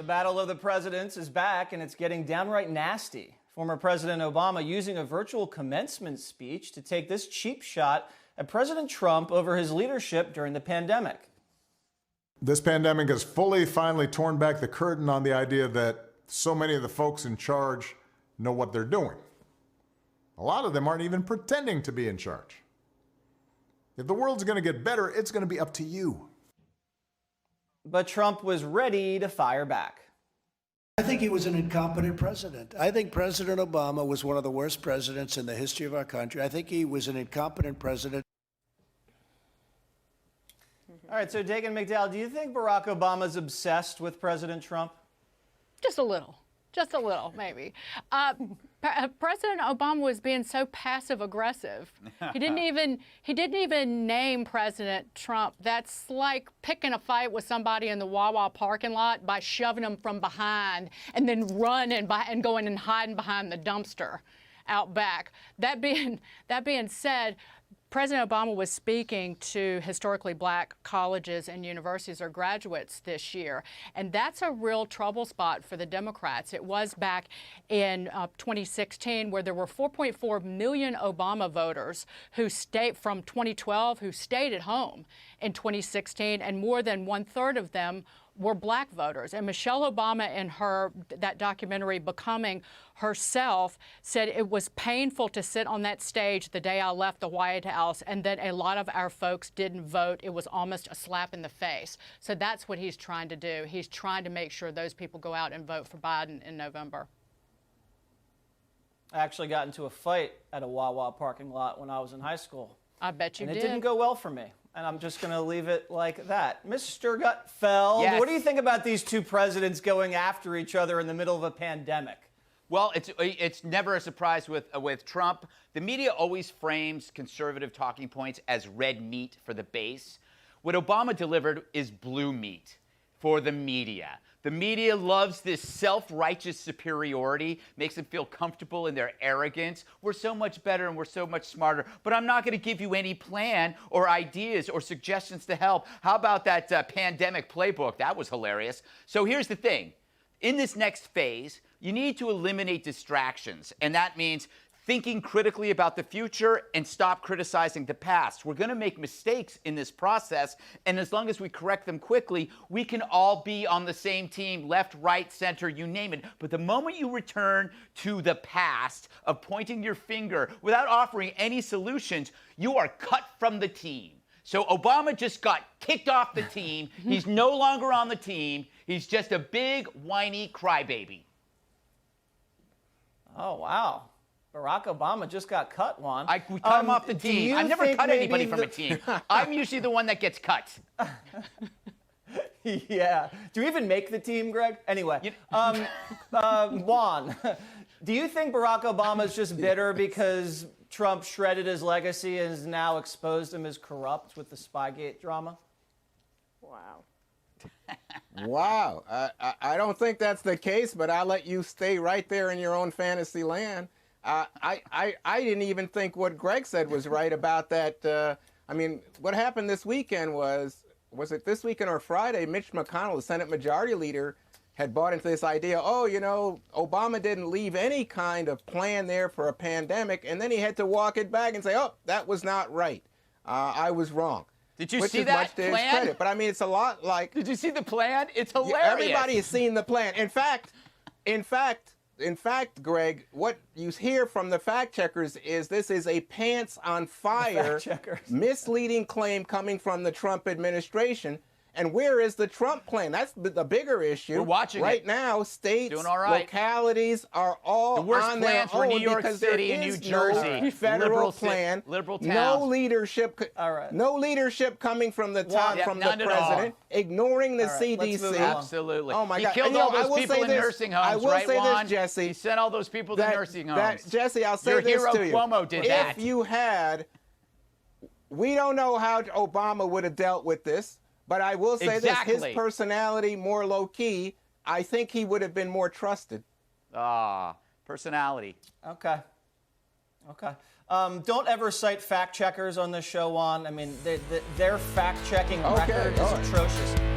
The battle of the presidents is back, and it's getting downright nasty. Former President Obama using a virtual commencement speech to take this cheap shot at President Trump over his leadership during the pandemic. This pandemic has finally torn back the curtain on the idea that so many of the folks in charge know what they're doing. A lot of them aren't even pretending to be in charge. If the world's going to get better, it's going to be up to you. But Trump was ready to fire back. I think he was an incompetent president. I think President Obama was one of the worst presidents in the history of our country. I think he was an incompetent president. All right, so Dagen McDowell, do you think Barack Obama's obsessed with President Trump? Just a little, maybe. President Obama was being so passive-aggressive. He didn't even name President Trump. That's like picking a fight with somebody in the Wawa parking lot by shoving them from behind and then running and going and hiding behind the dumpster out back. That being said, President Obama was speaking to historically black colleges and universities or graduates this year, and that's a real trouble spot for the Democrats. It was back in 2016 where there were 4.4 million Obama voters who stayed from 2012 who stayed at home in 2016, and more than 1/3 of them were black voters. And Michelle Obama in that documentary, Becoming Herself, said it was painful to sit on that stage the day I left the White House and that a lot of our folks didn't vote. It was almost a slap in the face. So that's what he's trying to do. He's trying to make sure those people go out and vote for Biden in November. I actually got into a fight at a Wawa parking lot when I was in high school. I bet you did. And it didn't go well for me. And I'm just going to leave it like that. Mr. Gutfeld, yes. What do you think about these two presidents going after each other in the middle of a pandemic? Well, it's never a surprise with Trump. The media always frames conservative talking points as red meat for the base. What Obama delivered is blue meat for the media. The media loves this self-righteous superiority, makes them feel comfortable in their arrogance. We're so much better and we're so much smarter, but I'm not going to give you any plan or ideas or suggestions to help. How about that pandemic playbook? That was hilarious. So here's the thing. In this next phase, you need to eliminate distractions, and that means thinking critically about the future and stop criticizing the past. We're going to make mistakes in this process, and as long as we correct them quickly, we can all be on the same team, left, right, center, you name it. But the moment you return to the past of pointing your finger without offering any solutions, you are cut from the team. So Obama just got kicked off the team. He's no longer on the team. He's just a big, whiny crybaby. Oh, wow. Barack Obama just got cut, Juan. We cut him off the team. I've never cut anybody from a team. I'm usually the one that gets cut. Yeah. Do you even make the team, Greg? Anyway, Juan, do you think Barack Obama's just bitter because Trump shredded his legacy and has now exposed him as corrupt with the Spygate drama? Wow. Wow. I don't think that's the case, but I'll let you stay right there in your own fantasy land. I didn't even think what Greg said was right about that. I mean, what happened this weekend was it this weekend or Friday, Mitch McConnell, the Senate Majority Leader, had bought into this idea, Obama didn't leave any kind of plan there for a pandemic, and then he had to walk it back and say, that was not right. I was wrong. Did you see that plan? Credit. But I mean, it's a lot like... Did you see the plan? It's hilarious. Everybody has seen the plan. In fact, Greg, what you hear from the fact checkers is this is a pants on fire, misleading claim coming from the Trump administration. And where is the Trump plan? That's the bigger issue. We're watching right now. States, doing all right. Localities are all the worst on their plans were own New York because City and New Jersey. No federal plan. Liberal towns. No leadership. All right. No leadership coming from the top, from the president. Ignoring the CDC. Absolutely. Oh my God! He killed all those people in nursing homes, I will right, say Juan? this, Jesse. He sent all those people to nursing homes. Jesse, I'll say Your this hero to you. Cuomo did that. If you had, we don't know how Obama would have dealt with this. But I will say this, his personality, more low-key, I think he would have been more trusted. Personality. Okay. Don't ever cite fact checkers on this show, Juan. I mean, their fact-checking record is atrocious.